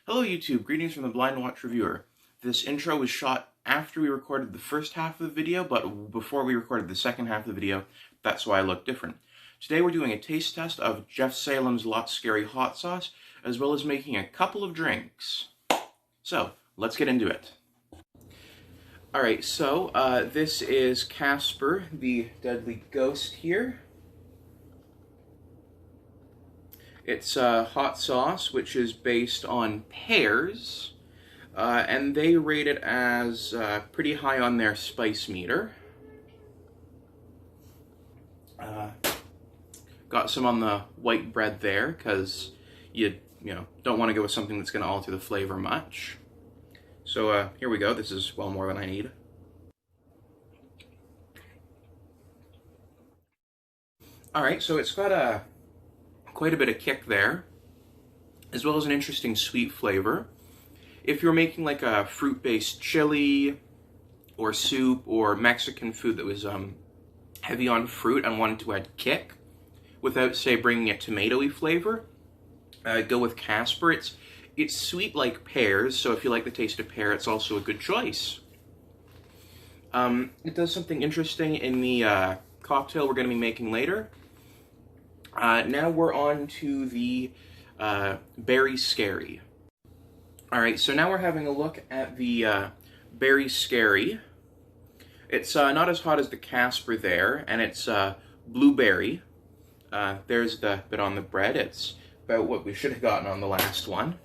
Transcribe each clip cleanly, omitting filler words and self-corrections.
Hello YouTube, greetings from the Blind Watch Reviewer. This intro was shot after we recorded the first half of the video, but before we recorded the second half of the video, that's why I look different. Today we're doing a taste test of Jeff Salem's Lot Scary hot sauce, as well as making a couple of drinks. So, let's get into it. Alright, so this is Casper, the deadly ghost here. It's a hot sauce, which is based on pears, and they rate it as pretty high on their spice meter. Got some on the white bread there, because you don't want to go with something that's going to alter the flavor much. So here we go. This is well more than I need. Alright, so it's got quite a bit of kick there, as well as an interesting sweet flavor. If you're making like a fruit-based chili or soup or Mexican food that was heavy on fruit and wanted to add kick without, say, bringing a tomatoey flavor, go with Casper. It's sweet like pears, so if you like the taste of pear, it's also a good choice. It does something interesting in the cocktail we're going to be making later. Now we're on to the Berry Scary. Alright, so now we're having a look at the Berry Scary. It's not as hot as the Casper there, and it's blueberry. There's the bit on the bread. It's about what we should have gotten on the last one.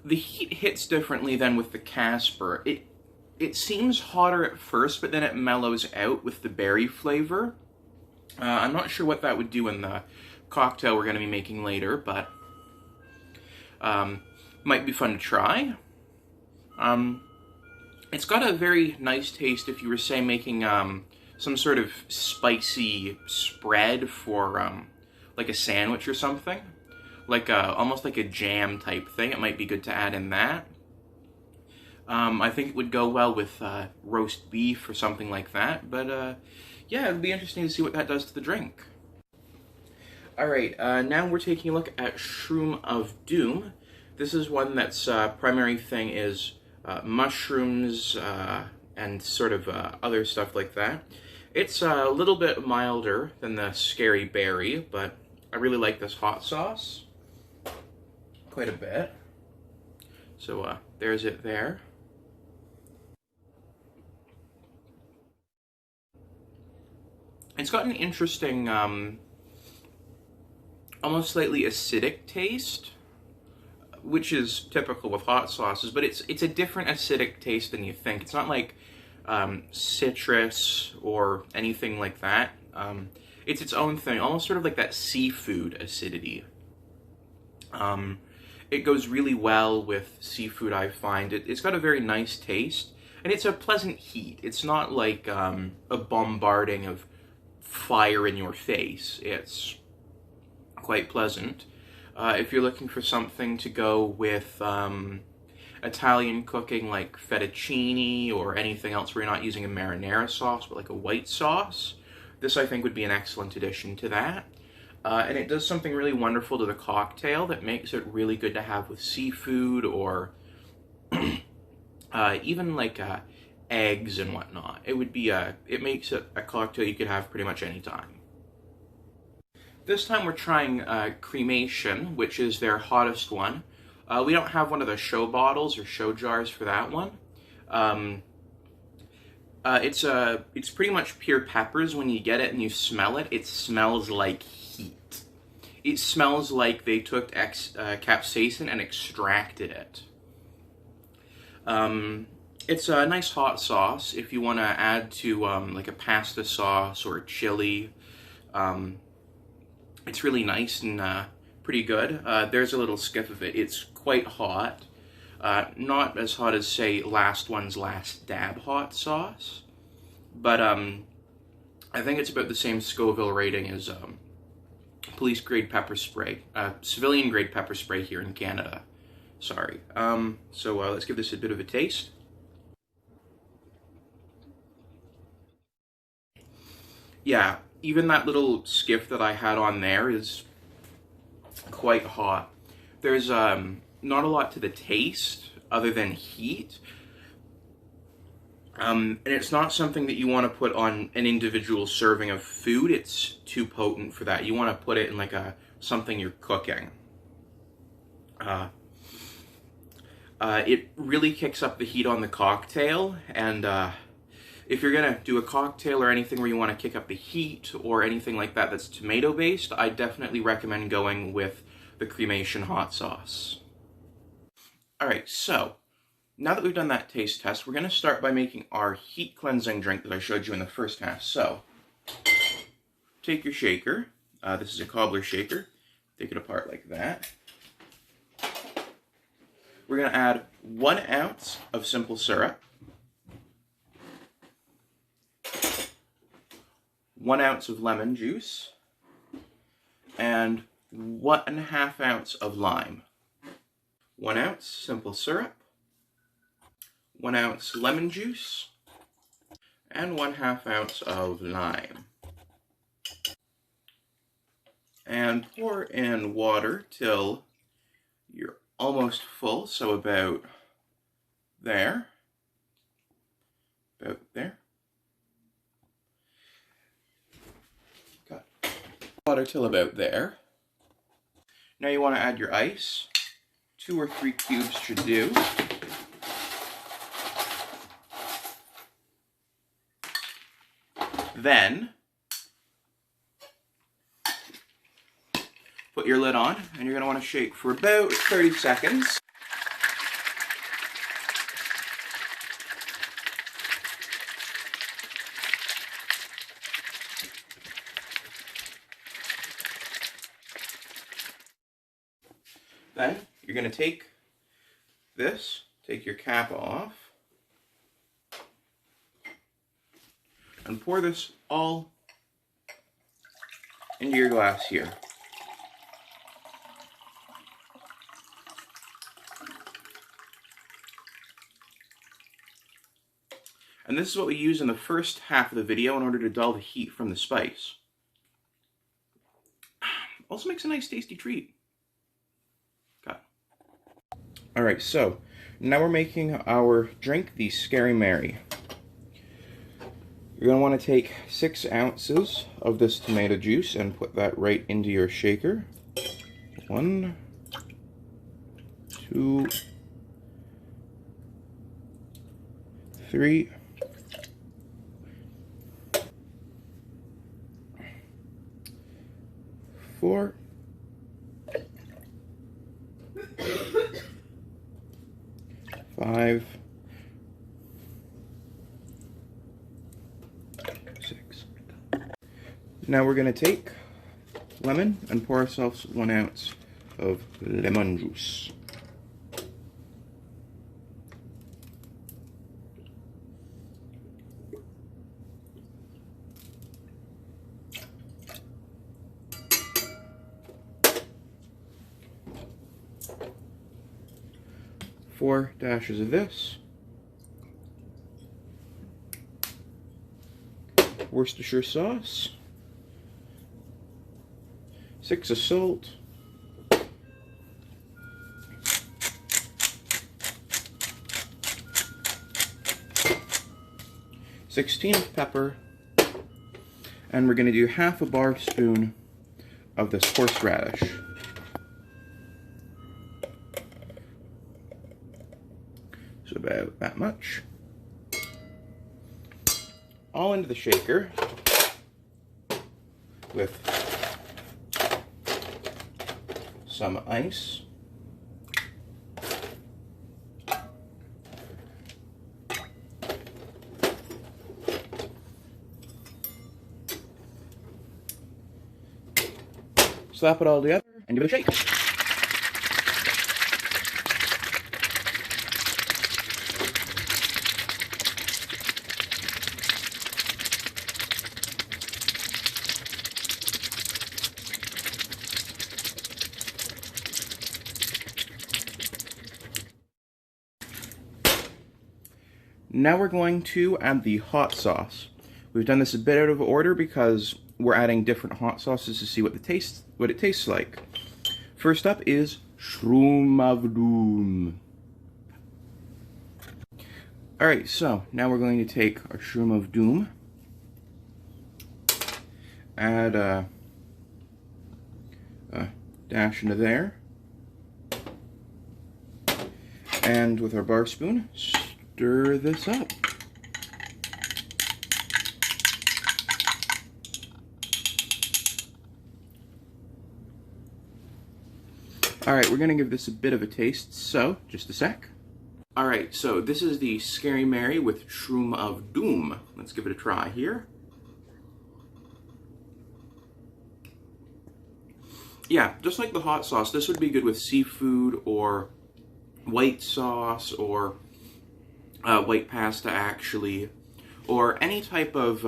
The heat hits differently than with the Casper. It seems hotter at first, but then it mellows out with the berry flavor. I'm not sure what that would do in the cocktail we're going to be making later, but might be fun to try. It's got a very nice taste if you were, say, making some sort of spicy spread for like a sandwich or something. Like almost like a jam type thing. It might be good to add in that. I think it would go well with roast beef or something like that, but yeah, it'll be interesting to see what that does to the drink. Alright, now we're taking a look at Shroom of Doom. This is one that's primary thing is mushrooms and sort of other stuff like that. It's a little bit milder than the Scary Berry, but I really like this hot sauce quite a bit. So there's it there. It's got an interesting, almost slightly acidic taste, which is typical with hot sauces, but it's a different acidic taste than you think. It's not like citrus or anything like that. It's its own thing, almost sort of like that seafood acidity. It goes really well with seafood, I find. It's got a very nice taste, and it's a pleasant heat. It's not like a bombarding of fire in your face. It's quite pleasant. If you're looking for something to go with Italian cooking like fettuccine or anything else where you're not using a marinara sauce but like a white sauce, this I think would be an excellent addition to that. And it does something really wonderful to the cocktail that makes it really good to have with seafood or even like eggs and whatnot. It would be it makes it a cocktail you could have pretty much any time. This time we're trying Cremation, which is their hottest one. We don't have one of the show bottles or show jars for that one. It's pretty much pure peppers. When you get it and you smell it, it smells like heat. It smells like they took capsaicin and extracted it. It's a nice hot sauce if you want to add to like a pasta sauce or a chili. It's really nice and pretty good. There's a little skiff of it. It's quite hot. Not as hot as, say, last one's Last Dab hot sauce. But I think it's about the same Scoville rating as police grade pepper spray. Civilian grade pepper spray here in Canada. Sorry. So let's give this a bit of a taste. Yeah, even that little skiff that I had on there is quite hot. There's not a lot to the taste other than heat. And it's not something that you want to put on an individual serving of food. It's too potent for that. You want to put it in like something you're cooking. It really kicks up the heat on the cocktail, and if you're gonna do a cocktail or anything where you want to kick up the heat or anything like that that's tomato based, I definitely recommend going with the cremation hot sauce. Alright, so now that we've done that taste test, we're going to start by making our heat cleansing drink that I showed you in the first half. So, take your shaker. This is a cobbler shaker. Take it apart like that. We're going to add 1 ounce of simple syrup, 1 ounce of lemon juice, and 1/2 ounce of lime. 1 ounce simple syrup, 1 ounce lemon juice, and 1/2 ounce of lime. And pour in water till you're almost full, so about there. About there. Got water till about there. Now you want to add your ice. 2 or 3 cubes should do. Then, put your lid on, and you're going to want to shake for about 30 seconds. Then, you're going to take your cap off, and pour this all into your glass here. And this is what we use in the first half of the video in order to dull the heat from the spice. Also makes a nice tasty treat. Alright, so now we're making our drink, the Scary Mary. You're going to want to take 6 ounces of this tomato juice and put that right into your shaker. 1, 2, 3, 4, 5, 6. Now we're going to take lemon and pour ourselves 1 ounce of lemon juice. Four dashes of this, Worcestershire sauce, 6 of salt, 16 of pepper, and we're going to do half a bar spoon of this horseradish. So about that much. All into the shaker with some ice. Slap it all together and give it a shake. Now we're going to add the hot sauce. We've done this a bit out of order because we're adding different hot sauces to see what it tastes like. First up is Shroom of Doom. Alright, so now we're going to take our Shroom of Doom, add a dash into there, and with our bar spoon, stir this up. Alright, we're going to give this a bit of a taste, so just a sec. Alright, so this is the Scary Mary with Shroom of Doom. Let's give it a try here. Yeah, just like the hot sauce, this would be good with seafood or white sauce or white pasta, actually, or any type of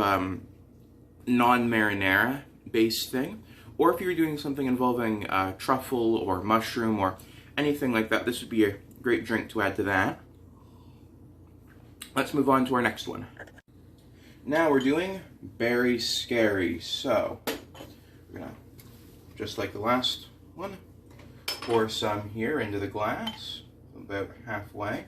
non-marinara based thing. Or if you're doing something involving truffle or mushroom or anything like that, this would be a great drink to add to that. Let's move on to our next one. Now we're doing Berry Scary. So, we're gonna, just like the last one, pour some here into the glass, about halfway.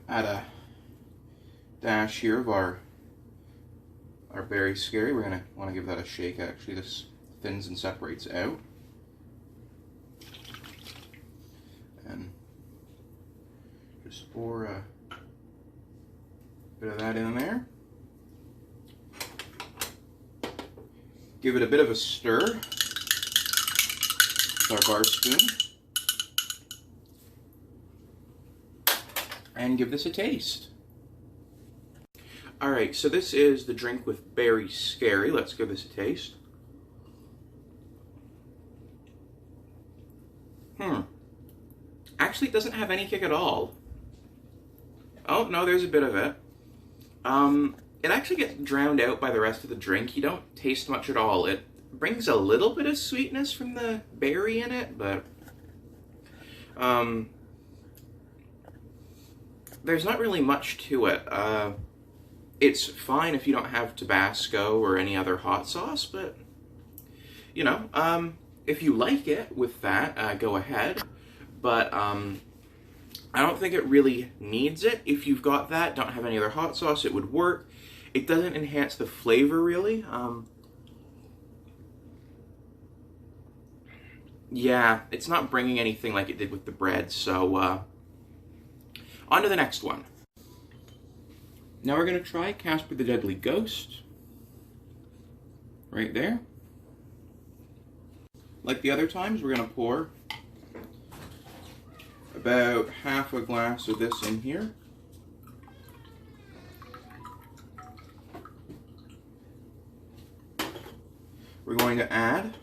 Add a dash here of our Berry Scary. We're gonna want to give that a shake. Actually, this thins and separates out, and just pour a bit of that in there. Give it a bit of a stir with our bar spoon, and give this a taste. Alright, so this is the drink with Berry Scary. Let's give this a taste. Actually, it doesn't have any kick at all. Oh, no, there's a bit of it. It actually gets drowned out by the rest of the drink. You don't taste much at all. It brings a little bit of sweetness from the berry in it, but there's not really much to it. It's fine if you don't have Tabasco or any other hot sauce, but, you know, if you like it with that, go ahead. But I don't think it really needs it. If you've got that, don't have any other hot sauce, it would work. It doesn't enhance the flavor, really. Yeah, it's not bringing anything like it did with the bread, so on to the next one. Now we're going to try Casper the Deadly Ghost. Right there. Like the other times, we're going to pour about half a glass of this in here. We're going to add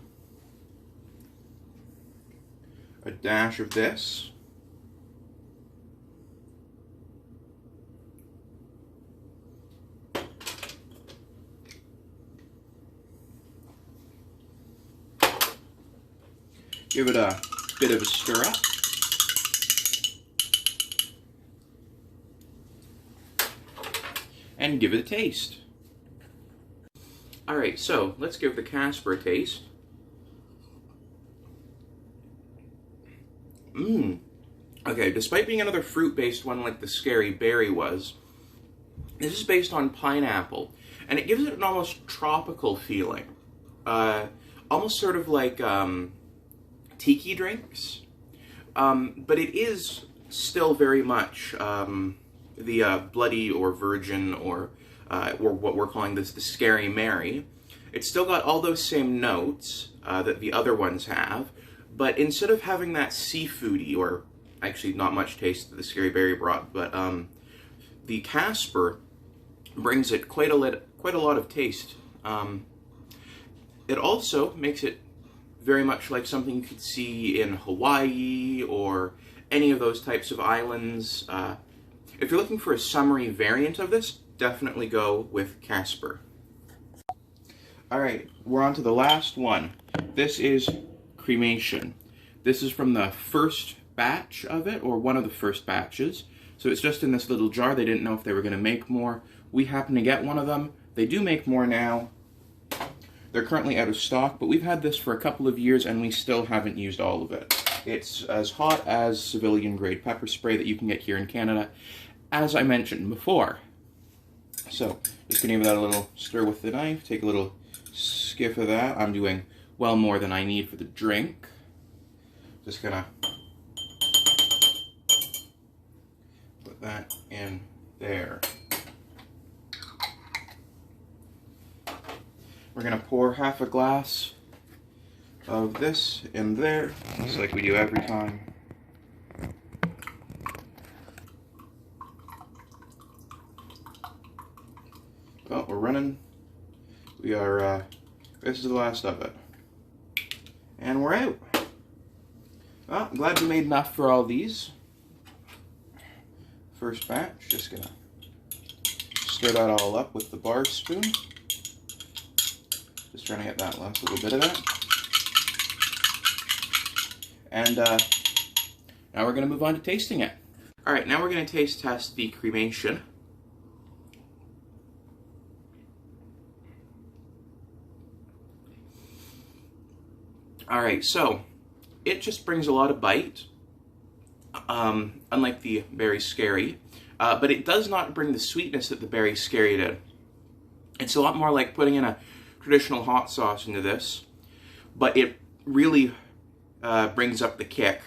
a dash of this. Give it a bit of a stir up. And give it a taste. Alright, so let's give the Casper a taste. Okay, despite being another fruit-based one like the Scary Berry was, this is based on pineapple, and it gives it an almost tropical feeling. Almost sort of like tiki drinks, but it is still very much the Bloody or Virgin or what we're calling this the Scary Mary. It's still got all those same notes that the other ones have, but instead of having that seafoody, or actually not much taste that the Scary Berry brought, but the Casper brings it quite a lot of taste. It also makes it very much like something you could see in Hawaii or any of those types of islands. If you're looking for a summery variant of this, definitely go with Casper. Alright, we're on to the last one. This is Cremation. This is from the first batch of it, or one of the first batches. So it's just in this little jar. They didn't know if they were going to make more. We happen to get one of them. They do make more now. They're currently out of stock, but we've had this for a couple of years and we still haven't used all of it. It's as hot as civilian-grade pepper spray that you can get here in Canada, as I mentioned before. So, just going to give that a little stir with the knife, take a little skiff of that. I'm doing well more than I need for the drink. Just going to put that in there. We're going to pour half a glass of this in there, just like we do every time. Oh, we're running. We are, this is the last of it. And we're out. Well, I'm glad we made enough for all these. First batch, just gonna stir that all up with the bar spoon. Just trying to get that last little bit of that. And now we're gonna move on to tasting it. All right, now we're gonna taste test the cremation. All right, so it just brings a lot of bite, unlike the Berry Scary, but it does not bring the sweetness that the Berry Scary did. It's a lot more like putting in a traditional hot sauce into this, but it really brings up the kick.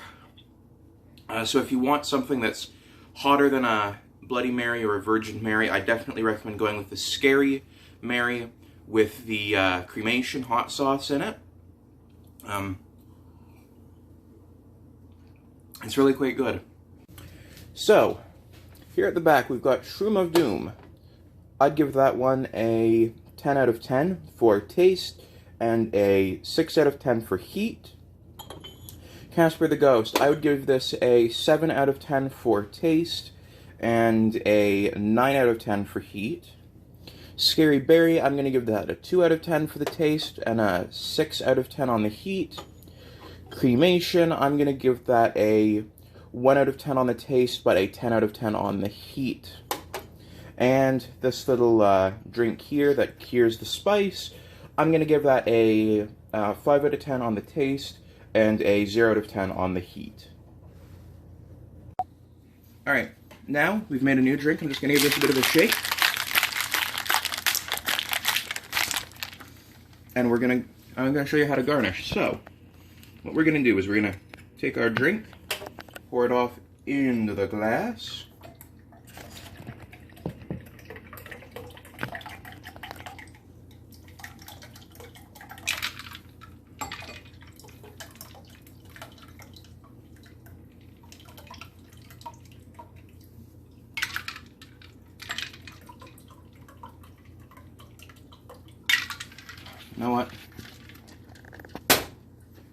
So if you want something that's hotter than a Bloody Mary or a Virgin Mary, I definitely recommend going with the Scary Mary with the cremation hot sauce in it. It's really quite good. So, here at the back we've got Shroom of Doom. I'd give that one a 10 out of 10 for taste and a 6 out of 10 for heat. Casper the Ghost, I would give this a 7 out of 10 for taste and a 9 out of 10 for heat. Scary Berry, I'm going to give that a 2 out of 10 for the taste and a 6 out of 10 on the heat. Cremation, I'm going to give that a 1 out of 10 on the taste, but a 10 out of 10 on the heat. And this little drink here that cures the spice, I'm going to give that a 5 out of 10 on the taste and a 0 out of 10 on the heat. Alright, now we've made a new drink. I'm just going to give this a bit of a shake. And I'm going to show you how to garnish. So, what we're going to do is we're going to take our drink, pour it off into the glass. You know what?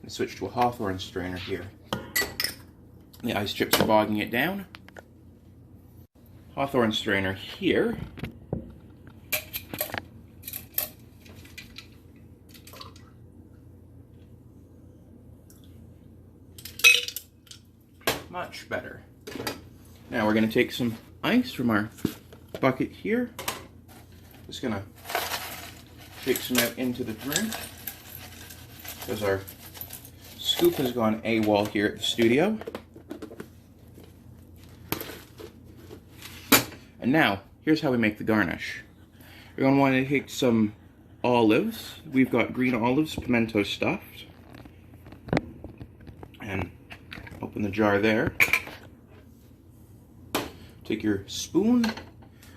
Let's switch to a hawthorn strainer here. The ice chips are bogging it down. Hawthorn strainer here. Much better. Now we're going to take some ice from our bucket here. Just going to shake some out into the drink, because our scoop has gone AWOL here at the studio. And now, here's how we make the garnish. You're going to want to take some olives. We've got green olives, pimento stuffed. And open the jar there. Take your spoon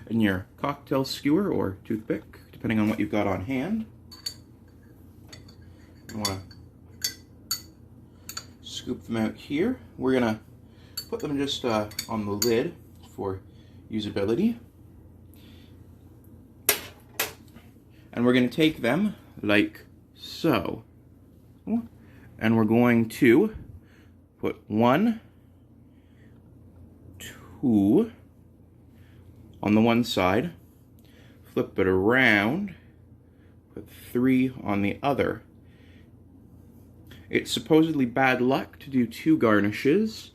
and your cocktail skewer or toothpick, depending on what you've got on hand. You want to scoop them out here. We're going to put them just on the lid for usability. And we're going to take them like so. And we're going to put 1, 2 on the one side, flip it around, put 3 on the other. It's supposedly bad luck to do 2 garnishes,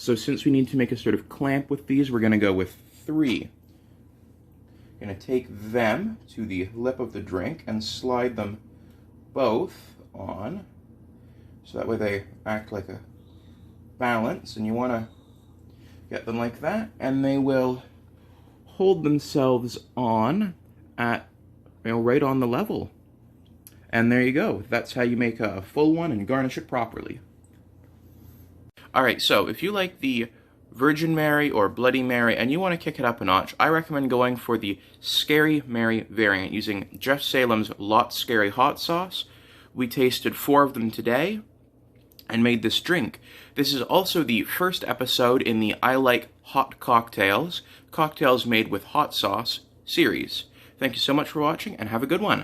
So since we need to make a sort of clamp with these, we're going to go with 3. Going to take them to the lip of the drink and slide them both on, so that way they act like a balance, and you want to get them like that, and they will hold themselves on at, right on the level. And there you go. That's how you make a full one and garnish it properly. Alright, so if you like the Virgin Mary or Bloody Mary and you want to kick it up a notch, I recommend going for the Scary Mary variant using Jeff Salem's Lot Scary hot sauce. We tasted 4 of them today and made this drink. This is also the first episode in the I Like Hot Cocktails, cocktails made with hot sauce series. Thank you so much for watching and have a good one.